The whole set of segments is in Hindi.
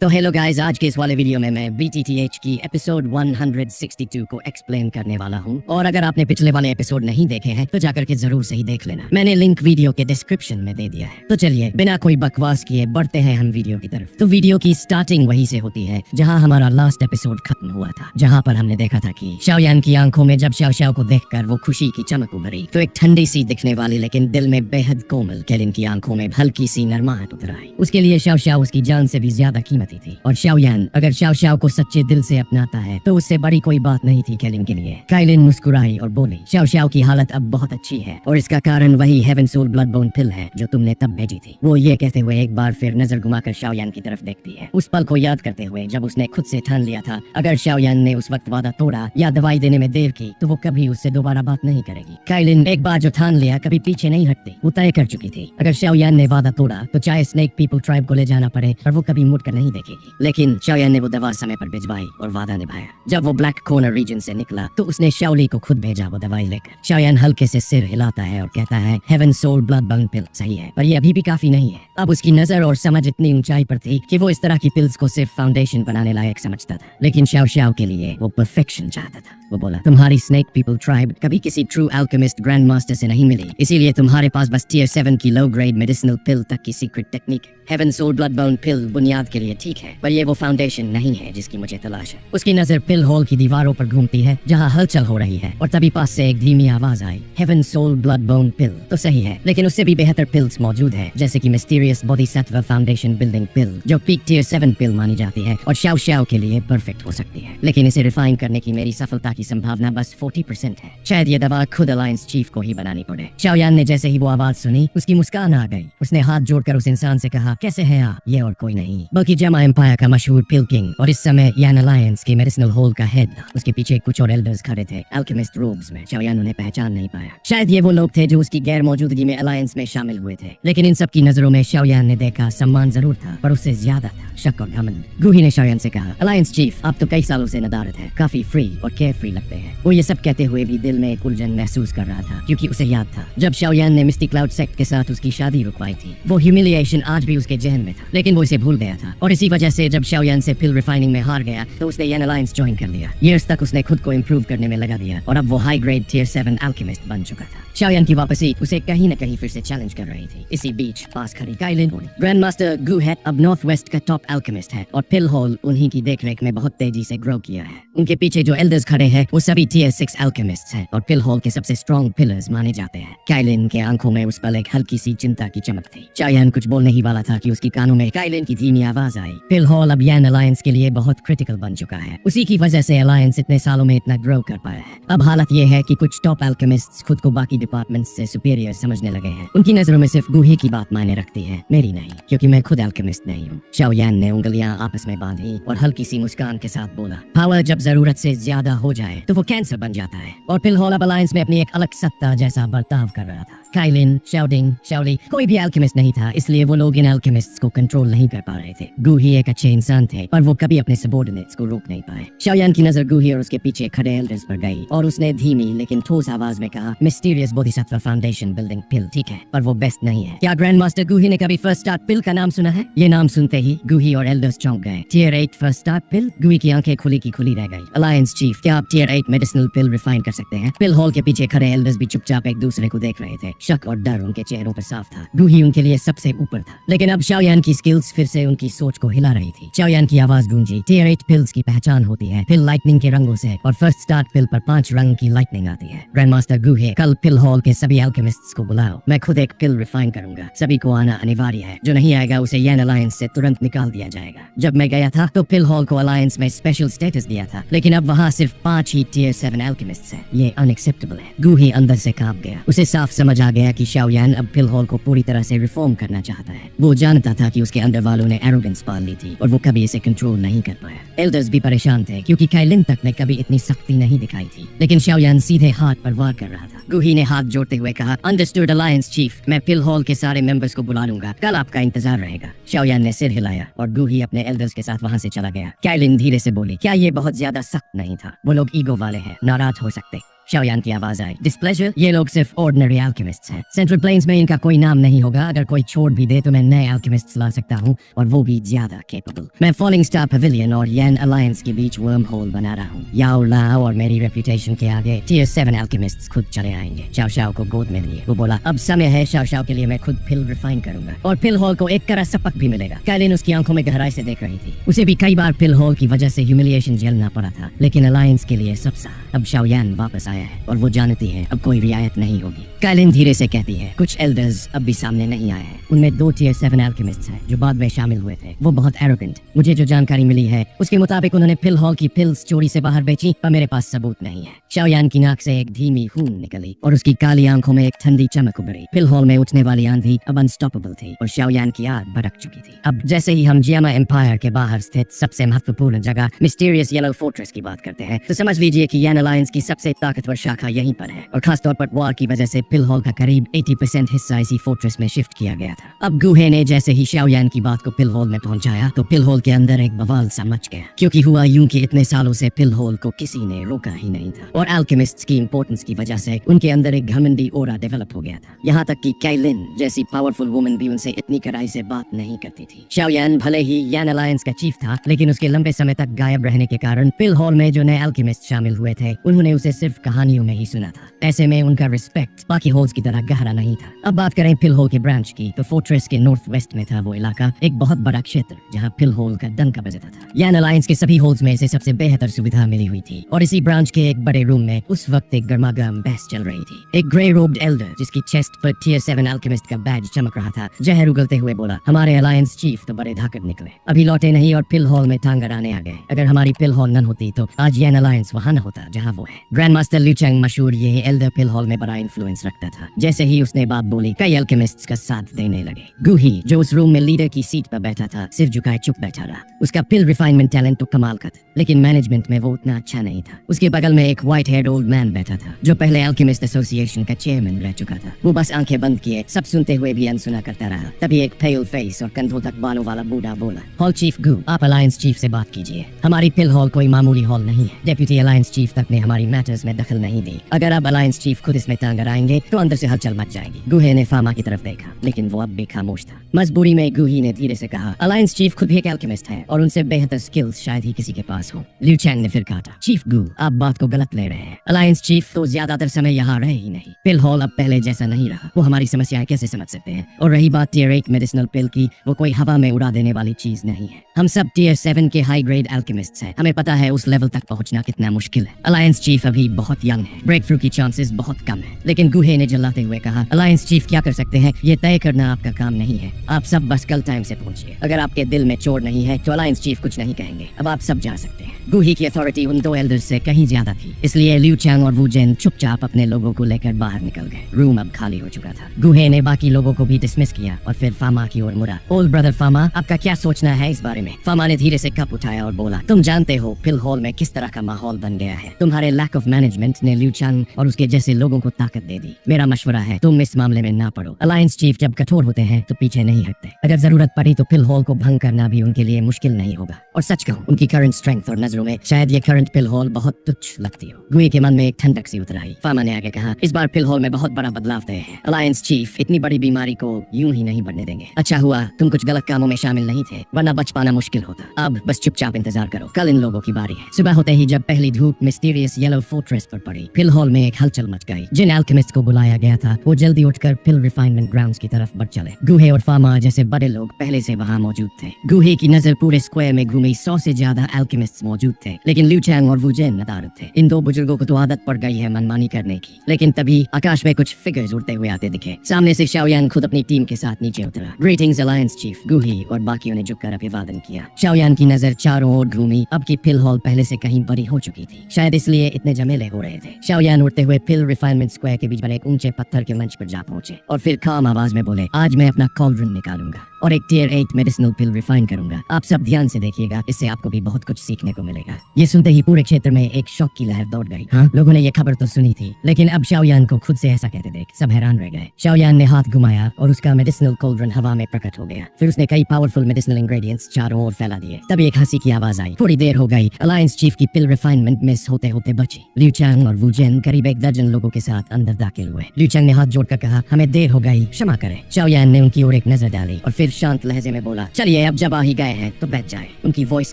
तो हेलो गाइस, आज के इस वाले वीडियो में मैं BTTH की एपिसोड 162 को एक्सप्लेन करने वाला हूं। और अगर आपने पिछले वाले एपिसोड नहीं देखे हैं तो जाकर के जरूर से ही देख लेना। मैंने लिंक वीडियो के डिस्क्रिप्शन में दे दिया है। तो चलिए बिना कोई बकवास किए बढ़ते हैं हम वीडियो की तरफ। तो वीडियो की स्टार्टिंग वहीं से होती है जहाँ हमारा लास्ट एपिसोड खत्म हुआ था, जहाँ पर हमने देखा था कि शाओयान की आंखों में जब शाओ शाओ को देखकर वो खुशी की चमक उभरी तो एक ठंडी सी दिखने वाली लेकिन दिल में बेहद कोमल केलिन की आंखों में हल्की सी नरमाहट उतर आई। उसके लिए शाओ शाओ उसकी जान से भी ज्यादा कीमती थी और शाओयान अगर शाओ शाओ को सच्चे दिल से अपनाता है तो उससे बड़ी कोई बात नहीं थी केलिन के लिए। काइलिन मुस्कुराई और बोली, शाओ शाओ की हालत अब बहुत अच्छी है और इसका कारण वही हेवन सोल ब्लड बोन पिल है जो तुमने तब भेजी थी। वो ये कहते हुए एक बार फिर नजर घुमाकर शाओयान की तरफ देखती है, उस पल को याद करते हुए जब उसने खुद से ठान लिया था अगर शाओयान ने उस वक्त वादा तोड़ा या दवाई देने में देर की तो वो कभी उससे दोबारा बात नहीं करेगी। काइलिन एक बार जो ठान लिया कभी पीछे नहीं हटती, वो तय कर चुकी थी। अगर शाओयान ने वादा तोड़ा तो चाहे स्नेक पीपल ट्राइब को ले जाना पड़े और वो कभी मुड़कर नहीं देखेगी। लेकिन शाओयान ने वो दवा समय पर भिजवाई और वादा निभाया। जब वो ब्लैक कॉर्नर रीजन से निकला तो उसने शाओली को खुद भेजा वो दवाई लेकर। शाओयान हल्के से सिर हिलाता है और कहता है, हेवन सोल ब्लड बोन पिल सही है पर ये अभी भी काफी नहीं है। अब उसकी नजर और समझ इतनी ऊंचाई पर थी कि वो इस तरह की पिल्स को सिर्फ फाउंडेशन बनाने लायक समझता था, लेकिन शाओ शाओ के लिए वो परफेक्शन चाहता था। वो बोला, तुम्हारी स्नेक पीपल ट्राइब कभी किसी ट्रू अल्केमिस्ट ग्रैंड मास्टर से नहीं मिली, इसीलिए तुम्हारे पास बस टियर 7 की लो ग्रेड मेडिसिनल पिल तक की सीक्रेट टेक्निक है। हेवन सोल ब्लड बोन पिल बुनियाद के लिए ठीक है पर ये वो फाउंडेशन नहीं है जिसकी मुझे तलाश है। उसकी नजर पिल हॉल की दीवारों पर घूमती है जहाँ हलचल हो रही है और तभी पास से एक धीमी आवाज आई, हेवन सोल ब्लड बोन पिल तो सही है लेकिन उससे भी बेहतर पिल्स मौजूद है, जैसे कि मिस्टीरियस बोधिसत्व फाउंडेशन बिल्डिंग पिल जो पीक टियर 7 पिल मानी जाती है और शाओ शाओ के लिए परफेक्ट हो सकती है। लेकिन इसे रिफाइन करने की मेरी सफलता की संभावना बस 40% है। शायद ये दवा खुद अलायंस चीफ को ही बनानी पड़े। शाओयान ने जैसे ही वो आवाज सुनी उसकी मुस्कान आ गई। उसने हाथ जोड़कर उस इंसान से कहा, कैसे हैं आप? ये और कोई नहीं बल्कि जमा एम्पायर का मशहूर पिल किंग और इस समय यान अलायंस के मेडिसिनल हॉल का हेड। उसके पीछे कुछ और एल्डर्स खड़े थे अल्केमिस्ट रोब्स में। शाओयान उन्हें पहचान नहीं पाया। शायद ये वो लोग थे जो उसकी गैर मौजूदगी में अलायंस में शामिल हुए थे, लेकिन इन सब की नजरों में शाओयान ने देखा सम्मान जरूर था पर उससे ज्यादा था शक और घमंड। गूही ने शाओयान से कहा, अलायंस चीफ आप तो कई सालों से नदारत है, काफी फ्री और केयर फ्री लगते हैं। वो ये सब कहते हुए भी दिल में एक उलझन महसूस कर रहा था क्योंकि उसे याद था जब शाओयान ने मिस्टी क्लाउड सेक्ट के साथ उसकी शादी रुकवाई थी। वो ह्यूमिलिएशन आज भी उसके जहन में था लेकिन वो इसे भूल गया था और इसी वजह से जब शाओयान से पिल रिफाइनिंग में हार गया तो उसने यान अलायंस ज्वाइन कर लिया। ईयर्स तक उसने खुद को इम्प्रूव करने में लगा दिया और अब वो हाई ग्रेड टियर 7 अल्केमिस्ट बन चुका था। शाओयान की वापसी उसे कहीं न कहीं फिर से चैलेंज कर रही थी। इसी बीच पास खड़ी काइलिन ग्रैंड मास्टर गू हेड अब नॉर्थ वेस्ट का टॉप अल्केमिस्ट है और पिल हॉल उन्हीं की देखरेख में बहुत तेजी से ग्रो किया है। उनके पीछे जो एल्डर्स खड़े हैं वो सभी टियर 6 अल्केमिस्ट्स हैं और पिल हॉल के सबसे स्ट्रॉन्ग पिलर्स माने जाते हैं। काइलिन के आंखों में उस पल एक हल्की सी चिंता की चमक थी। शाओयान कुछ बोलने ही वाला था कि उसकी कानों में काइलिन की धीमी आवाज आई, पिल हॉल अब यान अलायंस के लिए बहुत क्रिटिकल बन चुका है। उसी की वजह से अलायंस इतने सालों में इतना ग्रो कर पाया है। अब हालत ये है कि कुछ टॉप अल्केमिस्ट्स खुद को बाकी डिपार्टमेंट्स से सुपीरियर समझने लगे हैं। उनकी नजरों में सिर्फ गूही की बात मायने रखती है, मेरी नहीं, क्योंकि मैं खुद अल्केमिस्ट नहीं हूँ। शाओयान ने उंगलियां आपस में बांधी और हल्की सी मुस्कान के साथ बोला, पावर जब जरूरत से ज्यादा हो जाए तो वो कैंसर बन जाता है और पिल हॉल अब अलायंस में अपनी एक अलग सत्ता जैसा बर्ताव कर रहा था। काइलिन, शाओडिंग, शाओली कोई भी अल्केमिस्ट नहीं था, इसलिए वो लोग इन अल्केमिस्ट्स को कंट्रोल नहीं कर पा रहे थे। गूही एक अच्छे इंसान थे पर वो कभी अपने सबॉर्डिनेट्स को रोक नहीं पाए। शाओयान की नजर गूही और उसके पीछे खड़े एल्डर्स पर गई और उसने धीमी लेकिन ठोस आवाज में कहा, मिस्टीरियस बोधिसत्व फाउंडेशन बिल्डिंग पिल ठीक है पर वो बेस्ट नहीं है। क्या ग्रैंड मास्टर गूही ने कभी फर्स्ट स्टार्ट पिल का नाम सुना है? ये नाम सुनते ही गूही और एल्डर्स चौंक गए। टियर 8 फर्स्ट स्टार्ट पिल? गूही की आंखें खुली की खुली रह गई। अलायंस चीफ, क्या आप टियर 8 मेडिसिनल पिल रिफाइन कर सकते हैं? पिल हॉल के पीछे खड़े एल्डर्स भी चुपचाप एक दूसरे को देख रहे थे। शक और डर उनके चेहरों पर साफ था। गूही उनके लिए सबसे ऊपर था, लेकिन अब शाओयान की स्किल्स फिर से उनकी सोच को हिला रही थी। शाओयान की आवाज गूंजी, टियर 8 पिल्स की पहचान होती है पिल लाइटनिंग के रंगों से और फर्स्ट स्टार्ट पिल पर 5 रंग की लाइटनिंग आती है। ग्रैंड मास्टर गूही, कल पिल हॉल के सभी अल्केमिस्ट्स को बुलाओ, मैं खुद एक पिल रिफाइन करूंगा। सभी को आना अनिवार्य है, जो नहीं आएगा उसे यान अलायंस से तुरंत निकाल दिया जाएगा। जब मैं गया था तो पिल हॉल को अलायंस में स्पेशल स्टेटस दिया था, लेकिन अब वहाँ सिर्फ 5 ही टियर 7 अल्केमिस्ट्स हैं। ये अनएक्सेप्टेबल है। गूही अंदर से कांप गया। उसे साफ समझ आ गया कि शाओयान अब पिल हॉल को पूरी तरह से रिफॉर्म करना चाहता है। वो जानता था कि उसके अंडर वालों ने एरोगेंस पाल ली थी और वो कभी इसे कंट्रोल नहीं कर पाया। एल्डर्स भी परेशान थे क्योंकि काइलिन तक ने कभी इतनी सख्ती नहीं दिखाई थी, लेकिन शाओयान सीधे हाथ पर वार कर रहा था। गूही ने हाथ जोड़ते हुए कहा, अंडरस्टूड अलायंस चीफ, मैं पिल हॉल के सारे मेंबर्स को बुला लूंगा, कल आपका इंतजार रहेगा। शाओयान ने सिर हिलाया और गूही अपने एल्डर्स के साथ वहाँ से चला गया। काइलिन धीरे से बोली, क्या ये बहुत ज्यादा सख्त नहीं था? वो लोग ईगो वाले हैं, नाराज हो सकते। शाओयान की आवाज आई। डिस्प्लेजर? ये लोग सिर्फ ऑर्डिनरी एल्केमिस्ट्स हैं। सेंट्रल प्लेन्स में इनका कोई नाम नहीं होगा। अगर कोई छोड़ भी दे तो मैं नए एल्केमिस्ट्स ला सकता हूँ, और वो भी ज्यादा केपेबल। मैं फॉलिंग स्टार पवेलियन और यन अलायंस के बीच वर्म होल बना रहा हूँ। याओ लाओ और मेरी रेपुटेशन के आगे टियर 7 एल्केमिस्ट्स खुद चले आएंगे। शाओ शाओ को गोद में लिए वो बोला, अब समय है शाओ शाओ के लिए मैं खुद पिल रिफाइन करूंगा, और पिल हॉल को एक करा सबक भी मिलेगा। काइलिन उसकी आंखों में गहराई से देख रही थी। उसे भी कई बार पिल हॉल की वजह से ह्यूमिलिएशन झेलना पड़ा था, लेकिन अलायंस के लिए सब सहा। अब शाओयान वापस आया है और वो जानती है अब कोई रियायत नहीं होगी। काइलिन धीरे से कहती है, कुछ एल्डर्स अब भी सामने नहीं आए हैं। उनमें 2 टियर 7 एल्केमिस्ट्स हैं जो बाद में शामिल हुए थे। वो बहुत एरोगेंट। मुझे जो जानकारी मिली है उसके मुताबिक उन्होंने पिल हॉल की पिल्स चोरी से बाहर बेची, पर मेरे पास सबूत नहीं है। शाओयान की नाक से एक धीमी खून निकली और उसकी काली आंखों में एक ठंडी चमक उभरी। पिल हॉल में उठने वाली आंधी अब अनस्टॉपेबल थी और शाओयान की आग भड़क चुकी थी। अब जैसे ही हम जियामा एम्पायर के बाहर स्थित सबसे महत्वपूर्ण जगह मिस्टीरियस येलो फोर्ट्रेस की बात करते हैं, तो समझ लीजिए कि यन अलायंस की सबसे ताकतवर शाखा यहीं पर है, और खासतौर पर वॉर की वजह से पिल हॉल का करीब 80% हिस्सा इसी फोर्ट्रेस में शिफ्ट किया गया था। अब गुहे ने जैसे ही शाओयान की बात को पिल हॉल में पहुंचाया तो पिल हॉल के अंदर एक बवाल सा मच गया, क्योंकि हुआ यूं कि इतने सालों से पिल हॉल को किसी ने रोका ही नहीं था, और एल्केमिस्ट्स की इंपॉर्टेंस की वजह से उनके अंदर एक घमंडी ओरा डेवलप हो गया था। यहाँ तक कि काइलिन जैसी पावरफुल वुमन भी उनसे इतनी कड़ाई से बात नहीं करती थी। शाओयान भले ही यन अलायंस का चीफ था, लेकिन उसके लंबे समय तक गायब रहने के कारण पिल हॉल में जो नए एल्केमिस्ट शामिल हुए थे उन्होंने उसे सिर्फ कहानियों में ही सुना था। ऐसे में उनका रिस्पेक्ट बाकी हॉल्स की तरह गहरा नहीं था। अब बात करें पिल हॉल के ब्रांच की, तो फोर्ट्रेस के नॉर्थ वेस्ट में था वो इलाका, एक बहुत बड़ा क्षेत्र जहाँ पिल हॉल का डंका बजता था। यन अलायंस के सभी हॉल्स में इसे सबसे बेहतर सुविधा मिली हुई थी, और इसी ब्रांच के एक बड़े रूम में उस वक्त एक गर्मागर्म बहस चल रही थी। एक ग्रे रोब्ड एल्डर जिसकी चेस्ट पर टियर 7 एल्केमिस्ट का बैज चमक रहा था, जहर उगलते हुए बोला, हमारे अलायंस चीफ तो बड़े धाकड़ निकले, अभी लौटे नहीं और पिल हॉल में टांग अड़ाने आ गए। अगर हमारी पिल हॉल न होती तो आज यन अलायंस वहां न होता जहां वो है। ग्रैंड मास्टर लिu चैंग मशहूर ये एल्डर पिल हॉल में बड़ा इन्फ्लुएंस रखता था। जैसे ही उसने बात बोली कई एल्केमिस्ट्स का साथ देने लगे। गुही जो उस रूम में लीडर की सीट पर बैठा था सिर झुकाए चुप बैठा रहा। उसका पिल रिफाइनमेंट टैलेंट तो कमाल का था, लेकिन मैनेजमेंट में वो उतना अच्छा नहीं था। उसके बगल में एक व्हाइट हेयर्ड ओल्ड मैन बैठा था जो पहले एल्केमिस्ट एसोसिएशन का चेयरमैन रह चुका था। वो बस आंखें बंद किए सब सुनते हुए भी अनसुना करता रहा। तभी एक पेल फेस और कंधों तक बालों वाला बूढ़ा बोला, हॉल चीफ गू, आप अलायंस चीफ से बात कीजिए। हमारी पिल हॉल कोई मामूली हॉल नहीं है। डेप्यूटी अलायंस चीफ तक ने हमारी मैटर्स में दखल नहीं दी। अगर अब अलायंस चीफ खुद इसमें टांग अड़ाएंगे तो अंदर से हलचल मच जाएगी। गुहे ने फामा की तरफ देखा, लेकिन वो अब भी खामोश था। मजबूरी में गुही ने धीरे से कहा, अलायंस चीफ खुद भी एक एल्केमिस्ट है और उनसे बेहतर स्किल्स शायद ही किसी के पास हो। लिu चैंग ने फिर कहा, चीफ गू, आप बात को गलत ले रहे हैं। अलायंस चीफ तो ज्यादातर समय यहाँ रहे ही नहीं। पिल हॉल अब पहले जैसा नहीं रहा। वो हमारी समस्याएं कैसे समझ सकते हैं? और रही बात टियर 8 मेडिसिनल पिल की, वो कोई हवा में उड़ा देने वाली चीज नहीं है। हम सब टियर 7 के हाई ग्रेड एल्केमिस्ट्स हैं। हमें पता है उस लेवल तक पहुंचना कितना मुश्किल है। अलायंस चीफ अभी बहुत यंग है, ब्रेक थ्रू की चांसेस बहुत कम है। लेकिन गुहे ने जल्लाते हुए कहा, अलायंस चीफ क्या कर सकते हैं ये तय करना आपका काम नहीं है। आप सब बस कल टाइम से पहुंचिए। अगर आपके दिल में चोर नहीं है तो अलायंस चीफ कुछ नहीं कहेंगे। अब आप सब जा सकते हैं। गुही की अथॉरिटी उन 2 एल्डर्स से कहीं ज्यादा थी, इसलिए लिu चैंग और वू जेन चुपचाप अपने लोगों को लेकर बाहर निकल गए। रूम अब खाली हो चुका था। गुहे ने बाकी लोगों को भी डिसमिस किया और फिर फामा की ओर मुड़ा। ओल्ड ब्रदर फामा, आपका क्या सोचना है इस बारे में? फामा ने धीरे से कप उठाया और बोला, तुम जानते हो पिल हॉल में किस तरह का माहौल बन गया है। तुम्हारे लैक ऑफ मैनेजमेंट ने लिu चैंग और उसके जैसे लोगों को ताकत दे दी। मेरा मशवरा है तुम इस मामले में ना पड़ो। अलायंस चीफ जब कठोर होते हैं तो पीछे नहीं हटते। अगर जरूरत पड़ी तो पिल हॉल को भंग करना भी उनके लिए मुश्किल नहीं होगा। और सच कहूं, उनकी करंट स्ट्रेंथ और नजरों में शायद ये करंट पिल हॉल बहुत तुच्छ लगती हो। गुही के मन में एक ठंडक सी उतर आई। फामा ने आगे कहा, इस बार पिल हॉल में बहुत बड़ा बदलाव तय है। अलायंस चीफ इतनी बड़ी बीमारी को यूं ही नहीं बढ़ने देंगे। अच्छा हुआ तुम कुछ गलत कामों में शामिल नहीं थे, वरना बच पाना मुश्किल होता। अब बस चुपचाप इंतजार करो, कल इन लोगों की बारी है। सुबह होते ही जब पहली धूप मिस्टीरियस येलो फोर्ट्रेस पर पड़ी, पिल हॉल में एक हलचल मच गई। जिन एल्केमिस्ट को बुलाया गया था वो जल्दी उठकर पिल रिफाइनमेंट ग्राउंड्स की तरफ बढ़ चले। गुहे और फामा जैसे बड़े लोग पहले से वहां मौजूद थे। गुहे की नजर पूरे स्क्वायर में घूमी। 100 से ज्यादा एल्केमिस्ट्स मौजूद थे, लेकिन लिu चैंग और वू जेन नदारद थे। इन 2 बुजुर्गों को तो आदत पड़ गई है मनमानी करने की। लेकिन तभी आकाश में कुछ फिगर्स उड़ते हुए आते दिखे। सामने से शाओयान खुद अपनी टीम के साथ नीचे उतरा। ग्रीटिंग्स अलायंस चीफ, गुही और बाकियों ने झुककर अभिवादन किया। शाओयान की नजर चारों ओर घूमी। अब की पिल हॉल पहले से कहीं बड़ी हो चुकी थी, शायद इसलिए इतने झमेले हो रहे थे। शाओयान उड़ते हुए पिल रिफाइनमेंट स्क्वायर के बीच बने एक ऊंचे पत्थर के मंच पर जा पहुंचे और फिर काम आवाज में बोले, आज मैं अपना कॉलड्रन निकालूंगा। और एक टियर 8 मेडिसिनल पिल रिफाइन करूंगा। आप सब ध्यान से देखिएगा, इससे आपको भी बहुत कुछ सीखने को मिलेगा। ये सुनते ही पूरे क्षेत्र में एक शौक की लहर दौड़ गई। हाँ, लोगों ने ये खबर तो सुनी थी, लेकिन अब शाओयान को खुद से ऐसा कहते देख सब हैरान रह गए। शाओयान ने हाथ घुमाया और उसका मेडिसिनल कोल्ड्रन हवा में प्रकट हो गया। फिर उसने कई पावरफुल मेडिसिनल इंग्रेडिएंट्स चारों ओर फैला दिए। तभी एक हंसी की आवाज आई। थोड़ी देर हो गई, अलायंस चीफ की पिल रिफाइनमेंट मिस होते होते बची। लिu चैंग और वू जेन करीब एक दर्जन लोगों के साथ अंदर दाखिल हुए। लिu चैंग ने हाथ जोड़कर कहा, हमें देर हो गई, क्षमा करें। शाओयान ने उनकी ओर एक नजर डाली और फिर शांत लहजे में बोला, चलिए अब जब आ ही गए हैं तो बैठ जाए। उनकी वॉइस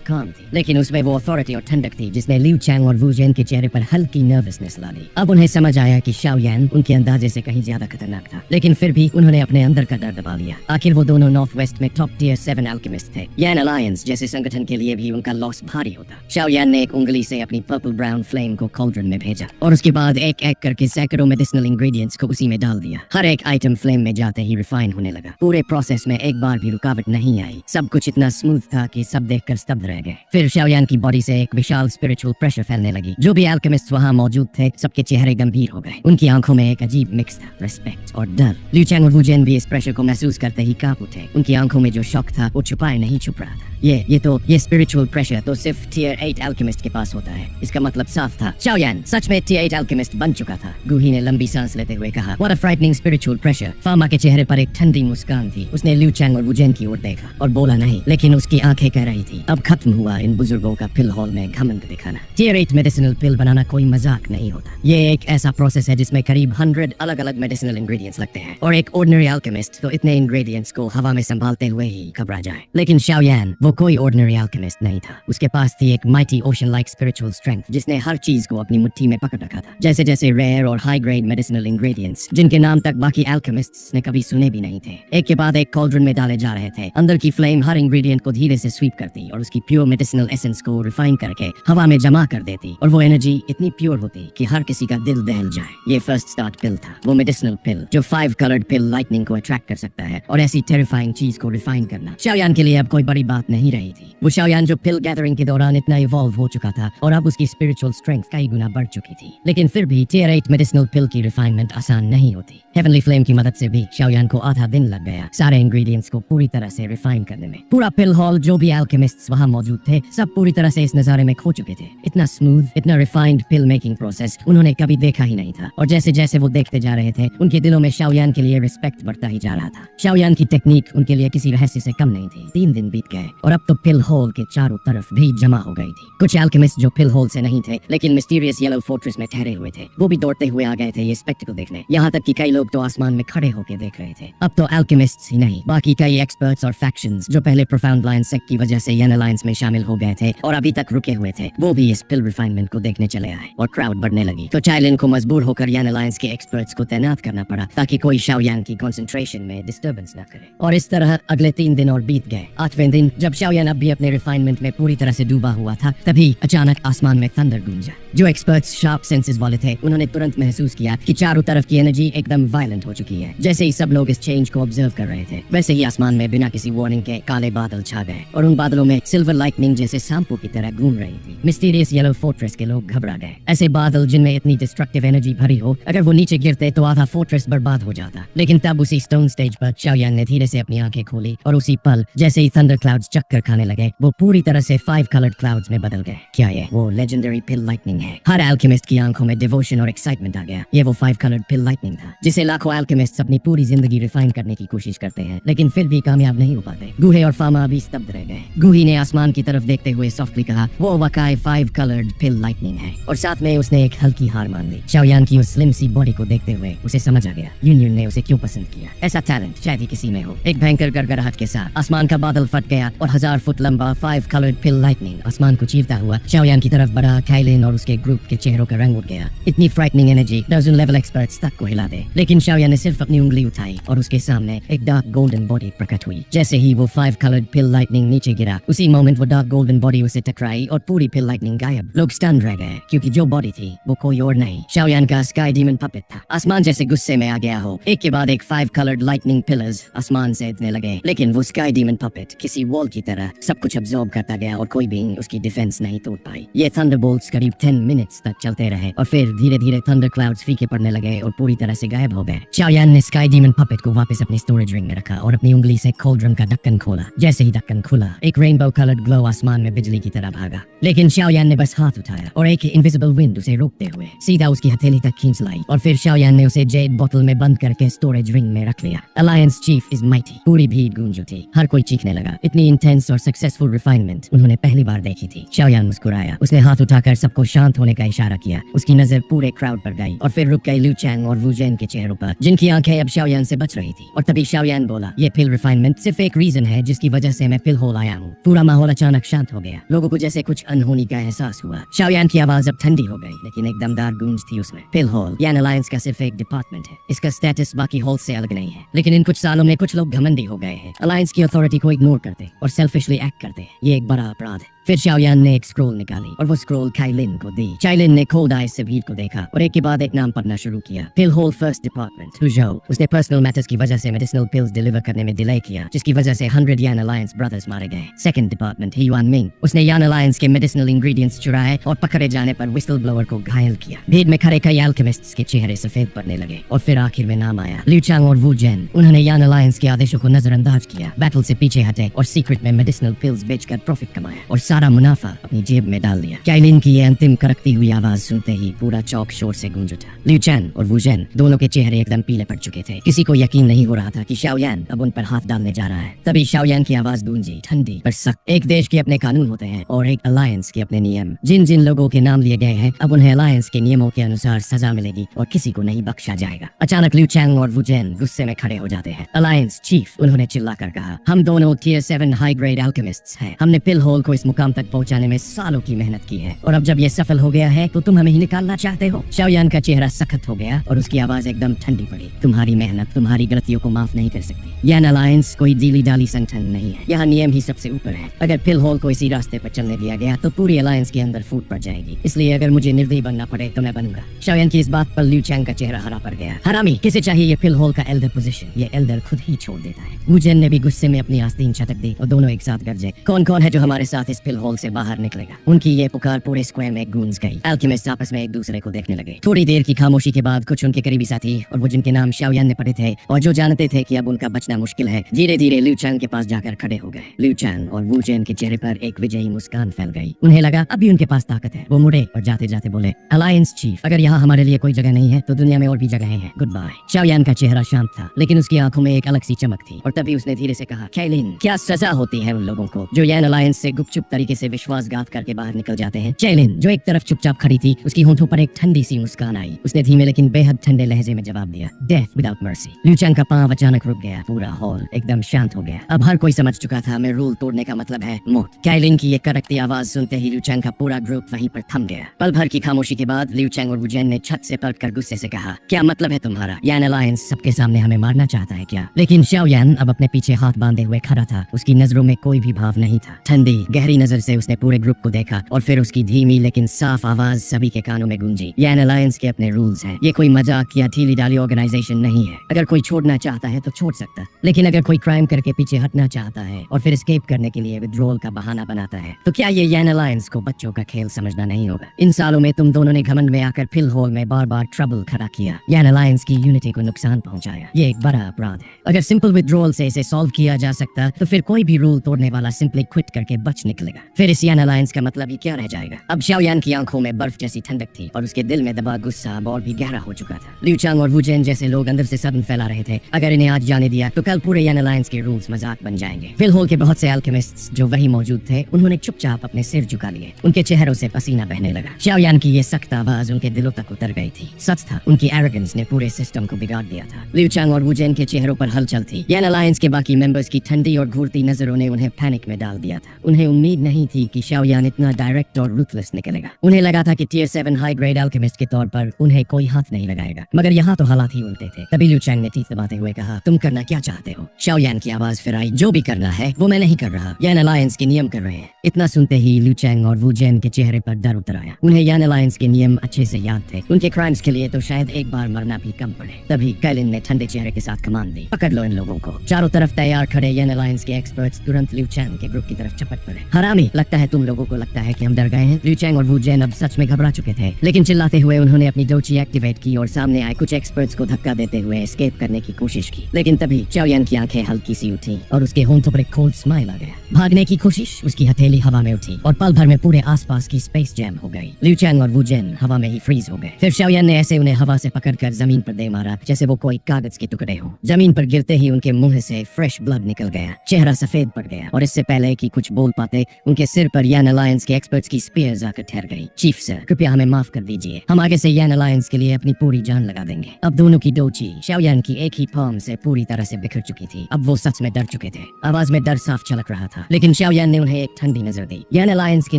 काम थी, लेकिन उसमें वो अथॉरिटी और ठंडक थी जिसने लिu चैंग और वू जेन के चेहरे पर हल्की नर्वसनेस ला दी। अब उन्हें समझ आया कि शाओयान उनके अंदाजे से कहीं ज्यादा खतरनाक था, लेकिन फिर भी उन्होंने अपने अंदर का डर दबा लिया। आखिर वो दोनों नॉर्थ वेस्ट में टॉप टियर 7 एल्केमिस्ट थे। यान अलायंस जैसे संगठन के लिए भी उनका लॉस भारी होता। शाओयान ने एक उंगली से अपनी पर्पल ब्राउन फ्लेम को कॉल्ड्रन में भेजा और उसके बाद एक एक करके सैकड़ों मेडिसिनल इंग्रेडिएंट्स को उसी में डाल दिया। हर एक आइटम फ्लेम में जाते ही रिफाइन होने लगा। पूरे प्रोसेस में एक बार भी रुकावट नहीं आई। सब कुछ इतना स्मूथ था कि सब देखकर स्तब्ध रह गए। फिर शाओयान की बॉडी से एक विशाल स्पिरिचुअल प्रेशर फैलने लगी। जो भी एल्केमिस्ट वहां मौजूद थे, सबके चेहरे गंभीर हो गए। उनकी आंखों में एक अजीब मिक्स था, रिस्पेक्ट और डर। लिu चैंग और वू जेन भी इस प्रेशर को महसूस करते ही कांप उठे। उनकी आंखों में जो शौक था वो छुपाए नहीं छुप रहा था। ये स्पिरिचुअल प्रेशर तो सिर्फ टियर 8 एल्केमिस्ट के पास होता है। इसका मतलब साफ था, शाओयान सच में टियर 8 एल्केमिस्ट बन चुका था। गुही ने लंबी सांस लेते हुए कहा, what a frightening spiritual pressure. फामा के चेहरे पर एक ठंडी मुस्कान थी। उसने लिu चैंग और वू जेन की ओर देखा और बोला नहीं, लेकिन उसकी आंखें कह रही थी, अब खत्म हुआ इन बुजुर्गों का पिल हॉल में घमंड दिखाना। टियर 8 मेडिसिनल पिल बनाना कोई मजाक नहीं होता। ये एक ऐसा प्रोसेस है जिसमें करीब 100 अलग अलग मेडिसिनल इंग्रेडिएंट्स लगते हैं और एक ऑर्डिनरी एल्केमिस्ट तो इतने इंग्रेडिएंट्स को हवा में संभालते हुए ही घबरा जाए। लेकिन शाओयान वो कोई ऑर्डिनरी एल्केमिस्ट नहीं था। उसके पास थी एक mighty ocean like spiritual strength जिसने हर चीज को अपनी मुट्ठी में पकड़ रखा था। जैसे जैसे रेयर और हाई ग्रेड मेडिसिनल इंग्रेडिएंट्स जिनके नाम तक बाकी एल्केमिस्ट्स ने कभी सुने भी नहीं थे, एक के बाद एक कॉल्ड्रन में डाले जा रहे थे। अंदर की फ्लेम हर इंग्रेडिएंट को धीरे से स्वीप करती और उसकी प्योर मेडिसिनल एसेंस को रिफाइन करके हवा में जमा कर देती और वो एनर्जी इतनी प्योर होती कि हर किसी का दिल दहल जाए। ये फर्स्ट स्टार्ट पिल था, वो मेडिसिनल पिल जो 5 कलर्ड पिल लाइटनिंग को अट्रैक्ट कर सकता है और ऐसी टेरिफाइंग चीज को रिफाइन करना शाओयान के लिए अब कोई बड़ी बात नहीं रही थी। वो शाओयान जो पिल गैदरिंग के दौरान इतना इवॉल्व हो चुका था और अब उसकी स्पिरिचुअल स्ट्रेंथ कई गुना बढ़ चुकी थी। लेकिन फिर भी टियर 8 मेडिसिनल पिल की रिफाइनमेंट आसान नहीं होती। हेवनली फ्लेम की मदद से भी शाओयान को आधा दिन लग गया सारे इंग्रेडिएंट्स को पूरी तरह से रिफाइन करने में। पूरा पिल हॉल जो भी एल्केमिस्ट्स वहां मौजूद थे, सब पूरी तरह से इस नजारे में खो चुके थे। इतना स्मूथ, इतना रिफाइंड पिल मेकिंग प्रोसेस उन्होंने कभी देखा ही नहीं था। और जैसे जैसे वो देखते जा रहे थे, उनके दिलों में शाओयान के लिए रिस्पेक्ट बढ़ता ही जा रहा था। शाओयान की टेक्निक उनके लिए किसी रहस्य से कम नहीं थी। 3 दिन बीत गए और अब तो पिल हॉल के चारों तरफ भीड़ जमा हो गई थी। कुछ एल्केमिस्ट जो पिल हॉल से नहीं थे लेकिन मिस्टीरियस येलो फोर्ट्रेस में ठहरे हुए थे, वो भी दौड़ते हुए आ गए थे ये स्पेक्टिकल देखने। यहाँ तक कि कई लोग तो आसमान में खड़े होकर देख रहे थे। अब तो एल्केमिस्ट्स ही नहीं, बाकी कई एक्सपर्ट्स और फैक्शंस जो पहले प्रोफाउंड लाइन सेक्ट की वजह से यान अलायंस में शामिल हो गए थे और अभी तक रुके हुए थे, वो भी इस पिल रिफाइनमेंट को देखने चले आए और क्राउड बढ़ने लगी। तो चाइलिन को मजबूर होकर यान अलायंस के एक्सपर्ट्स को तैनात करना पड़ा ताकि कोई शाओयान की कंसंट्रेशन में डिस्टर्बेंस न करे। और इस तरह अगले 3 दिन और बीत गए। 8वें दिन जब शाओयान अब भी अपने रिफाइनमेंट में पूरी तरह से डूबा हुआ था, तभी अचानक आसमान में थंडर गूंजा। जो एक्सपर्ट्स शार्प सेंसेस वाले थे, उन्होंने तुरंत महसूस किया कि चारों तरफ की एनर्जी एकदम वायलेंट हो चुकी है। जैसे ही सब लोग इस चेंज को ऑब्जर्व कर रहे थे, वैसे ही आसमान में बिना किसी वार्निंग के काले बादल छा गए और उन बादलों में सिल्वर लाइटनिंग जैसे सांपों की तरह घूम रही थी। मिस्टीरियस येलो फोर्ट्रेस के लोग घबरा गए। ऐसे बादल जिनमें इतनी डिस्ट्रक्टिव एनर्जी भरी हो, अगर वो नीचे गिरते तो आधा फोर्ट्रेस बर्बाद हो जाता। लेकिन तब उसी स्टोन स्टेज पर शाओयान ने धीरे से अपनी आंखें खोली और उसी पल जैसे ही थंडर क्लाउड्स चक्कर खाने लगे, वो पूरी तरह से 5 कलर्ड क्लाउड्स में बदल गए। क्या ये वो लेजेंडरी पिल लाइटनिंग है? हर एल्केमिस्ट की आंखों में डिवोशन और एक्साइटमेंट आ गया। ये वो 5 कलर्ड पिल लाइटनिंग था जिसे लाखों एल्केमिस्ट्स अपनी पूरी जिंदगी रिफाइन करने की कोशिश करते हैं, लेकिन फिर भी कामयाब नहीं हो पाते। गुहे और फामा अभी स्तब्ध रह गए। गुही ने आसमान की तरफ देखते हुए सॉफ्टली कहा, वो वकाई 5 कलर्ड पिल लाइटनिंग है। और साथ में उसने एक हल्की हार मान ली। शाओयान की उस स्लिम सी बॉडी को देखते हुए उसे समझ आ गया यूनियन ने उसे क्यों पसंद किया। ऐसा टैलेंट शायद ही किसी में हो। एक भयंकर गड़गड़ाहट के साथ आसमान का बादल फट गया और 1000 फुट लंबा 5 कलर्ड पिल लाइटनिंग आसमान को चीरता हुआ शाओयान की तरफ बढ़ा। काइलिन और उसके ग्रुप के चेहरों का रंग उड़ गया। इतनी frightening energy dozen level experts तक को हिला दे। लेकिन शाओयान ने सिर्फ अपनी उंगली उठाई और उसके सामने एक डार्क गोल्डन बॉडी प्रकट हुई। जैसे ही वो 5 कलर्ड पिल लाइटनिंग नीचे गिरा, उसी मोमेंट वो डार्क गोल्डन बॉडी उसे टकराई और पूरी पिल लाइटनिंग गायब। लोग स्टन रह गए क्योंकि जो बॉडी थी वो कोई और नहीं, शाओयान का स्काई डीमन पपेट था। आसमान जैसे गुस्से में आ गया हो। एक के बाद एक 5 कलर्ड लाइटनिंग पिलर्स आसमान से इतने लगे, लेकिन वो स्काई डीमन पपेट किसी वॉल की तरह सब कुछ अब्सॉर्ब करता गया और कोई भी उसकी डिफेंस नहीं तोड़ पाई। ये थंडरबोल्ट्स करीब 10 मिनट्स तक चलते रहे और फिर धीरे धीरे थंडर क्लाउड्स फीके पड़ने लगे और पूरी तरह से गायब हो गए। शाओयान ने स्काई डीमन पपेट को वापस अपनी स्टोरेज रिंग में रखा और अपनी उंगली से कोल्ड्रम का ढक्कन खोला। जैसे ही ढक्कन खुला, एक रेनबो कलर्ड ग्लो आसमान में बिजली की तरह भागा, लेकिन शाओयान ने बस हाथ उठाया और एक इनविजिबल विंड उसे रोकते हुए सीधा उसकी हथेली तक खींच लाई और फिर शाओयान ने उसे जेड बोतल में बंद करके स्टोरेज रिंग में रख लिया। Alliance chief is mighty. पूरी भीड़ गूंज उठी, हर कोई चीखने लगा। इतनी इंटेंस और सक्सेसफुल रिफाइनमेंट उन्होंने पहली बार देखी थी। शाओयान मुस्कुराया, उसने हाथ उठाकर सबको शांत होने का इशारा किया। उसकी नजर पूरे क्राउड पर गई और फिर रुक गई लिu चैंग और वू जेन के चेहरों पर, जिनकी आंखें अब शाओयान से बच रही थी। और तभी शाओयान बोला, ये पिल रिफाइनमेंट सिर्फ एक रीजन है जिसकी वजह से मैं पिल होल आया हूँ। पूरा माहौल अचानक शांत हो गया। लोगों को जैसे कुछ अनहोनी का एहसास हुआ। शाओयान की आवाज अब ठंडी हो गई, लेकिन एक दमदार गूंज थी उसमें। पिल होल यानी अलायंस का सिर्फ एक डिपार्टमेंट है। इसका स्टेटस बाकी होल से अलग नहीं है, लेकिन इन कुछ सालों में कुछ लोग घमंडी हो गए हैं, अलायंस की अथॉरिटी को इग्नोर करते और सेल्फिशली एक्ट करते हैं। ये एक बड़ा अपराध है। फिर शाओयान ने एक स्क्रोल निकाली और वो स्क्रोल काइलिन को दी। चाइलिन ने कोल्ड आइज से भीड़ को देखा और एक के बाद एक नाम पढ़ना शुरू किया। पिल होल फर्स्ट डिपार्टमेंट हुजो। उसने पर्सनल मैटर्स की वजह से मेडिसिनल पिल्स डिलीवर करने में डिले किया, जिसकी वजह से 100 यान अलायंस ब्रदर्स मारे गए। सेकंड डिपार्टमेंट ह्यूआन मिंग। उसने यान अलायंस के मेडिसिनल इंग्रेडिएंट्स चुराए और पकड़े जाने पर व्हिस्टल ब्लोअर को घायल किया। भीड़ में खड़े कई अल्केमिस्ट्स के चेहरे सफेद पड़ने लगे और फिर आखिर में नाम आया लिu चैंग और वू जेन। उन्होंने यान अलायंस के आदेशों को नजरअंदाज किया, बैटल से पीछे हटे और सीक्रेट में मेडिसिनल पिल्स बेचकर प्रॉफिट कमाया और सारा मुनाफा अपनी जेब में डाल दिया। काइलिन की ये अंतिम करकती हुई आवाज सुनते ही पूरा चौक शोर से गूंज उठा। लिu चैंग और वू जेन दोनों के चेहरे एकदम पीले पड़ चुके थे। किसी को यकीन नहीं हो रहा था कि शाओयान अब उन पर हाथ डालने जा रहा है। तभी शाओयान की आवाज गूंजी, ठंडी पर सख्त। एक देश के अपने कानून होते हैं और एक अलायंस के अपने नियम। जिन जिन लोगों के नाम लिए गए हैं, अब उन्हें अलायंस के नियमों के अनुसार सजा मिलेगी और किसी को नहीं बख्शा जाएगा। अचानक लिu चैंग और वू जेन गुस्से में खड़े हो जाते हैं। अलायंस चीफ, उन्होंने चिल्लाकर कहा, हम दोनों टियर 7 हाई ग्रेड अल्केमिस्ट्स हैं। हमने पिल होल को इस मुकाम तक पहुंचाने में सालों की मेहनत की है और अब जब ये सफल हो गया है तो तुम हमें ही निकालना चाहते हो। शाओयान का चेहरा सख्त हो गया और उसकी आवाज एकदम ठंडी पड़ी। तुम्हारी मेहनत तुम्हारी गलतियों को माफ नहीं कर सकती। यान अलायंस कोई डीली डाली संगठन नहीं है। यहाँ नियम ही सबसे ऊपर है। अगर पिल होल को इसी रास्ते पर चलने दिया गया तो पूरी अलायंस के अंदर फूट पड़ जाएगी। इसलिए अगर मुझे निर्दयी बनना पड़े तो मैं बनूंगा। शाओयान की इस बात पर लिu चैंग का चेहरा हरा पड़ गया। हरामी, किसे चाहिए ये पिल होल का एल्डर पोजीशन? ये एल्डर खुद ही छोड़ देता है। वू जेन ने भी गुस्से में अपनी आस्तीन छटक दी और दोनों एक साथ गरजे, कौन कौन है जो हमारे साथ इस पिल होल से बाहर निकलेगा? उनकी ये पुकार पूरे स्क्वायर में गूंज गई। अल्केमिस्ट आपस में एक दूसरे को देखने लगे। थोड़ी देर की खामोशी के बाद कुछ उनके करीबी साथी और वो जिनके नाम शाओयान ने पढ़े थे और जो जानते थे कि अब उनका बचना मुश्किल है, धीरे धीरे लिu चैंग के पास जाकर खड़े हो गए। लिu चैंग और वू जेन के चेहरे पर एक विजयी मुस्कान फैल गई। उन्हें लगा अभी उनके पास ताकत है। वो मुड़े और जाते जाते बोले, अलायंस चीफ, अगर यहाँ हमारे लिए कोई जगह नहीं है तो दुनिया में और भी जगहें हैं। Good bye. शाओयान का चेहरा शांत था, लेकिन उसकी आंखों में एक अलग सी चमक थी और तभी उसने धीरे से कहा, काइलिन, क्या सजा होती है उन लोगों को जो यान अलायंस से गुपचुप तरीके से विश्वासघात करके बाहर निकल जाते हैं? काइलिन, जो एक तरफ चुपचाप खड़ी थी, उसकी होंठों पर एक ठंडी सी मुस्कान आई। उसने धीमे लेकिन बेहद ठंडे लहजे में जवाब दिया, डेथ विदाउट मर्सी। लिu चैंग का पांव अचानक रुक गया। पूरा हॉल एकदम शांत हो गया। अब हर कोई समझ चुका था मैं रूल तोड़ने का मतलब है मौत। काइलिन की ये कड़कती आवाज सुनते ही लिu चैंग का पूरा ग्रुप वहीं पर थम गया। पल भर की खामोशी के बाद लिu चैंग और वू जेन ने छत से पलटकर गुस्से से कहा, क्या मतलब है तुम्हारा? यान अलायंस सबके सामने हमें मारना चाहता है क्या? लेकिन शाओयान अब अपने पीछे हाथ बांधे हुए खड़ा था। उसकी नजरों में कोई भी भाव नहीं था। ठंडी गहरी नजर से उसने पूरे ग्रुप को देखा और फिर उसकी धीमी लेकिन साफ आवाज सभी के कानों में गूंजी, यान अलायंस के अपने रूल्स हैं। ये कोई मजाक या ढीली डाली ऑर्गेनाइजेशन नहीं है। अगर कोई छोड़ना चाहता है तो छोड़ सकता, लेकिन अगर कोई क्राइम करके पीछे हटना चाहता है और फिर एस्केप करने के लिए विड्रॉल का बहाना बनाता है तो क्या ये यान अलायंस को बच्चों का खेल समझना नहीं होगा? इन सालों में तुम दोनों ने घमंड में आकर पिल होल में बार बार ट्रबल खड़ा किया, यान अलायंस की यूनिटी को नुकसान पहुंचाया। ये एक बड़ा अपराध है। अगर सिंपल विड्रॉल से इसे सॉल्व किया जा सकता तो फिर कोई भी रूल तोड़ने वाला सिंपली क्विट करके बच निकलेगा। फिर इस यान अलायंस का मतलब ही क्या रह जाएगा? अब शाओयान की आंखों में बर्फ जैसी ठंडक थी और उसके दिल में दबा गुस्सा अब और भी गहरा हो चुका था। लिu चैंग और वू जेन जैसे लोग अंदर से सदन फैला रहे थे। अगर इन्हें आज जाने दिया तो कल पूरे यान अलायंस के रूल्स मजाक बन जाएंगे। पिल होल के बहुत से अल्केमिस्ट्स जो वहीं मौजूद थे, उन्होंने चुपचाप अपने सिर झुका लिए। उनके चेहरों से पसीना बहने लगा। शाओयान की ये सख्त आवाज उनके दिलों तक उतर गई थी। सच था, उनकी एरोगेंस ने पूरे सिस्टम को बिगाड़ दिया था। लिu चैंग और वू जेन के चेहरों पर हलचल थी। यान अलायंस के बाकी मेंबर्स की ठंडी और घूरती नजरों ने उन्हें पैनिक में डाल दिया था। उन्हें उम्मीद नहीं थी कि शाओयान इतना डायरेक्ट और रूथलेस निकलेगा। उन्हें लगा था कि टियर 7 हाई ग्रेड अल्केमिस्ट के तौर पर उन्हें कोई हाथ नहीं लगाएगा, मगर यहाँ तो हालात ही उल्टे थे। तभी लिu चैंग ने teeth दबाते हुए कहा, तुम करना क्या चाहते हो? शाओयान की आवाज फिर आई, जो भी करना है वो मैं नहीं कर रहा, यान अलायंस के नियम कर रहे हैं। इतना सुनते ही लिu चैंग और वू जेन के चेहरे पर डर उतर आया। उन्हें यान अलायंस के नियम अच्छे से याद थे। उनके क्राइम्स के लिए तो शायद एक बार मरना भी कम पड़े। तभी कैलिन ने ठंडे चेहरे के साथ कमान दी, पकड़ लो इन लोगों को। चारों तरफ तैयार खड़े यान अलायंस के एक्सपर्ट्स तुरंत लिu चैंग के ग्रुप की तरफ चपट पड़े। हरामी, लगता है तुम लोगों को लगता है कि हम डर गए हैं। लिu चैंग और वू जेन अब सच में घबरा चुके थे, लेकिन चिल्लाते हुए उन्होंने अपनी डोची एक्टिवेट की और सामने आए कुछ एक्सपर्ट्स को धक्का देते हुए एस्केप करने की कोशिश की। लेकिन तभी शाओयान की आंखें हल्की सी उठी और उसके होंठों पर एक कोल्ड स्माइल आ गया। भागने की कोशिश, उसकी हथेली हवा में उठी और पल भर में पूरे आसपास की स्पेस जैम हो गई। लिu चैंग और वू जेन हवा में ही फ्रीज हो गए। फिर शाओयान ने ऐसे उन्हें हवा से पकड़कर जमीन पर दे मारा जैसे वो कोई कागज के टुकड़े हो। जमीन पर गिरते ही उनके मुंह से फ्रेश ब्लड निकल गया, चेहरा सफेद पड़ गया और इससे पहले कि कुछ बोल पाते उनके सिर पर यान अलायंस के एक्सपर्ट्स की स्पीयर्स आकर ठहर गई। चीफ सर, कृपया हमें माफ कर दीजिए, हम आगे से यान अलायंस के लिए अपनी पूरी जान लगा देंगे। अब दोनों की डोची शाओयान की एक ही पाम से पूरी तरह से बिखर चुकी थी। अब वो सच में डर चुके थे। आवाज में डर साफ झलक रहा था, लेकिन शाओयान ने उन्हें एक ठंडी नजर दी। यान अलायंस के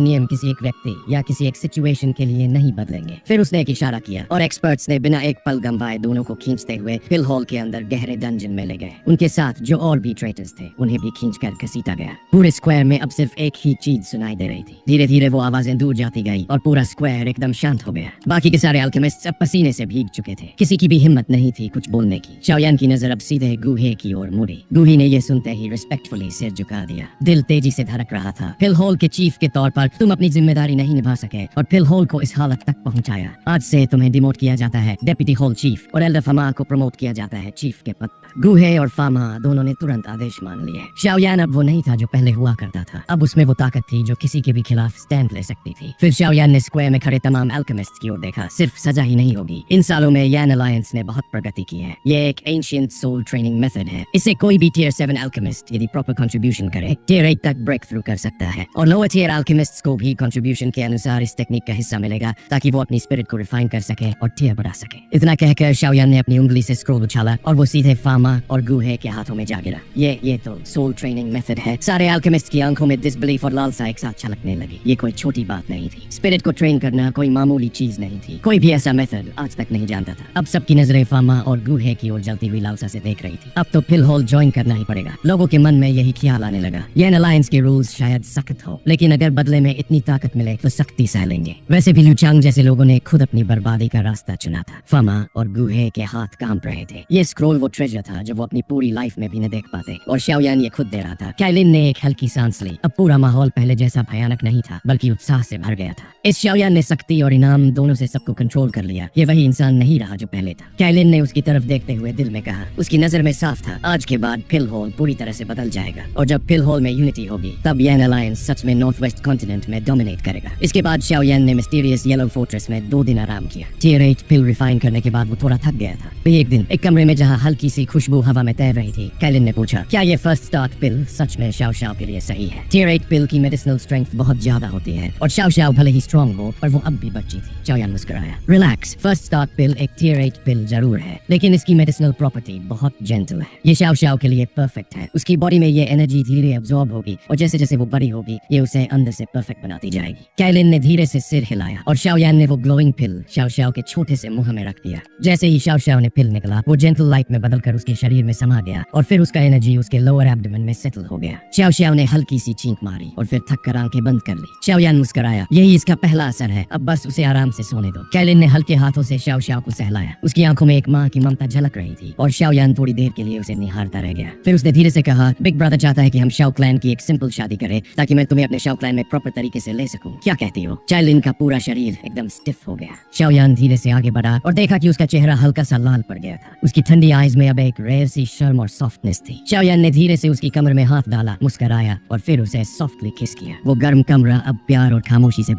नियम किसी एक व्यक्ति या किसी एक सिचुएशन के लिए नहीं बदलेंगे। फिर उसने एक इशारा किया और एक्सपर्ट्स ने बिना एक पल गंवाए दोनों को खींचते हुए हिल हॉल के अंदर गहरे डंजन में ले गए। उनके साथ जो और भी ट्रेटर्स थे उन्हें भी खींचकर घसीटा गया। पूरे स्क्वायर में अब सिर्फ एक ही चीज सुनाई दे रही थी। धीरे धीरे वो आवाजें दूर जाती गई और पूरा स्क्वायर एकदम शांत हो गया। बाकी के सारे अल्केमिस्ट्स अब पसीने से भीग चुके थे। किसी की भी हिम्मत नहीं थी कुछ बोलने की। शाओयान की नजर अब सीधे गूहे की ओर मुड़ी। गूही ने यह सुनते ही रिस्पेक्टफुली सिर झुका दिया। दिल तेजी से धड़क रहा था। फिल हॉल के चीफ के तौर पर तुम अपनी जिम्मेदारी नहीं निभा सके और फिल हॉल को इस हालत तक पहुंचाया। आज से तुम्हें डिमोट किया जाता है डेप्यूटी हॉल चीफ और एल्डर फामा को प्रमोट किया जाता है चीफ के पद पर। गूहे और फामा दोनों ने तुरंत आदेश मान लिए। शाओयान अब वो नहीं था जो पहले हुआ करता था। अब उसमें वो ताकत थी जो किसी के भी खिलाफ स्टैंड ले सकती थी। फिर शाओयान ने स्क्वायर में खड़े तमाम अल्केमिस्ट्स की ओर देखा। सिर्फ सजा ही नहीं होगी। इन सालों में यान अलायंस ने बहुत प्रगति की है। ये एक एंशिएंट सोल ट्रेनिंग मेथड है। इससे कोई भी टियर 7 अल्केमिस्ट यदि प्रॉपर कंट्रीब्यूशन करे टियर 8 तक ब्रेक थ्रू कर सकता है और लोअर टियर अल्केमिस्ट्स को भी कंट्रीब्यूशन के अनुसार इस टेक्निक का हिस्सा मिलेगा ताकि वो अपनी स्पिरिट को रिफाइन कर सके और टियर बढ़ा सके। इतना कहकर शाओयान ने अपनी उंगली से स्क्रोल उछाला और वो सीधे फामा और गूहे के हाथों में जा गिरा। ये तो सोल ट्रेनिंग मेथड है। सारे अल्केमिस्ट की आंखों में डिसबिलीफ और लालसा एक साथ छलकने लगी। ये कोई छोटी बात नहीं थी। स्पिरिट को ट्रेन करना कोई मामूली चीज नहीं थी। कोई भी ऐसा मेथड आज तक नहीं जानता था। अब सबकी नजरें फामा और गूहे की ओर जलती हुई लालसा से देख रही थी। अब तो फिल हॉल ज्वाइन करना ही पड़ेगा। लोगों के मन में यही ख्याल आने लगा। यान अलायंस के रूल्स शायद सख्त हो, लेकिन अगर बदले में इतनी ताकत मिले तो सख्ती सह लेंगे। वैसे भी लिu चैंग जैसे लोगों ने खुद अपनी बर्बादी का रास्ता चुना था। फामा और गूहे के हाथ कांप रहे थे। ये स्क्रोल वो ट्रेजर था जो वो अपनी पूरी लाइफ में भी न देख पाते और शाओयान ये खुद दे रहा था। कैलिन ने एक हल्की सांस ली। अब पूरा माहौल पहले जैसा भयानक नहीं था बल्कि उत्साह से भर गया था। इस शाओयान ने सख्ती और इनाम दोनों से सबको कंट्रोल कर लिया। ये वही इंसान नहीं रहा जो पहले था। कैलिन ने उसकी तरफ देखते हुए दिल में कहा। उसकी नजर में साफ था, आज के बाद फिल हॉल पूरी तरह से बदल जाएगा और जब फिल हॉल में यूनिटी होगी तब यान अलायंस सच में नॉर्थ वेस्ट कॉन्टिनेंट में डोमिनेट करेगा। इसके बाद शाओयान ने मिस्टीरियस येलो फोर्ट्रेस में 2 दिन आराम किया। टियर 8 पिल रिफाइन करने के बाद वो थोड़ा थक गया था। फिर एक दिन एक कमरे में जहाँ हल्की सी खुशबू हवा में तैर रही थी, कैलिन ने पूछा, क्या ये फर्स्ट स्टार्ट पिल सच में शाओ शाओ के लिए सही है? टियर 8 पिल की मेडिसिनल स्ट्रेंथ बहुत ज्यादा होती है और शाओ शाओ भले ही स्ट्रॉन्ग हो पर वो अब भी बच्ची थी। शाओयान मुस्कुराया। रिलैक्स, फर्स्ट स्टार्ट पिल एक टियर 8 पिल जरूर है, लेकिन इसकी मेडिसिनल प्रॉपर्टी बहुत जेंटल है। ये शाओ शाओ के लिए परफेक्ट है। उसकी बॉडी में ये एनर्जी धीरे एब्जॉर्ब होगी और जैसे जैसे वो बड़ी होगी ये उसे अंदर से परफेक्ट बनाती जाएगी। कैलिन ने धीरे से सिर हिलाया और शाओयान ने वो ग्लोइंग पिल शाओ शाओ के छोटे से मुंह में रख दिया। जैसे ही शाओ शाओ ने पिल निकला वो जेंटल लाइट में बदलकर उसके शरीर में समा गया और फिर उसका एनर्जी उसके लोअर एब्डोमेन में सेटल हो गया। शाओ शाओ ने हल्की सी चींक मारी और फिर थक कर आंखें बंद कर ली। शाओयान मुस्कुराया। यही इसका पहला असर है, अब बस उसे आराम से सोने दो। कैलिन ने हल्के हाथों से शाओ शाओ को सहलाया। उसकी आंखों में एक माँ की ममता झलक रही थी और शाओयान थोड़ी देर के लिए उसे निहारता रह गया। फिर उसने धीरे से कहा, बिग ब्रदर चाहता है कि हम शाओ क्लैन की एक सिंपल शादी करें ताकि मैं तुम्हें अपने शाओ क्लैन में प्रॉपर तरीके से ले सकूं। क्या कहती हो? कैलिन का पूरा शरीर एकदम स्टिफ हो गया। शाओयान धीरे से आगे बढ़ा और देखा कि उसका चेहरा हल्का सा लाल पड़ गया था। उसकी ठंडी आईज में अब एक रेयर सी शर्म और सॉफ्टनेस थी। शाओयान ने धीरे से उसकी कमर में हाथ डाला, मुस्कुराया और फिर उसे सॉफ्टली किस किया। वो गर्म कमरा अब प्यार और खामोशी से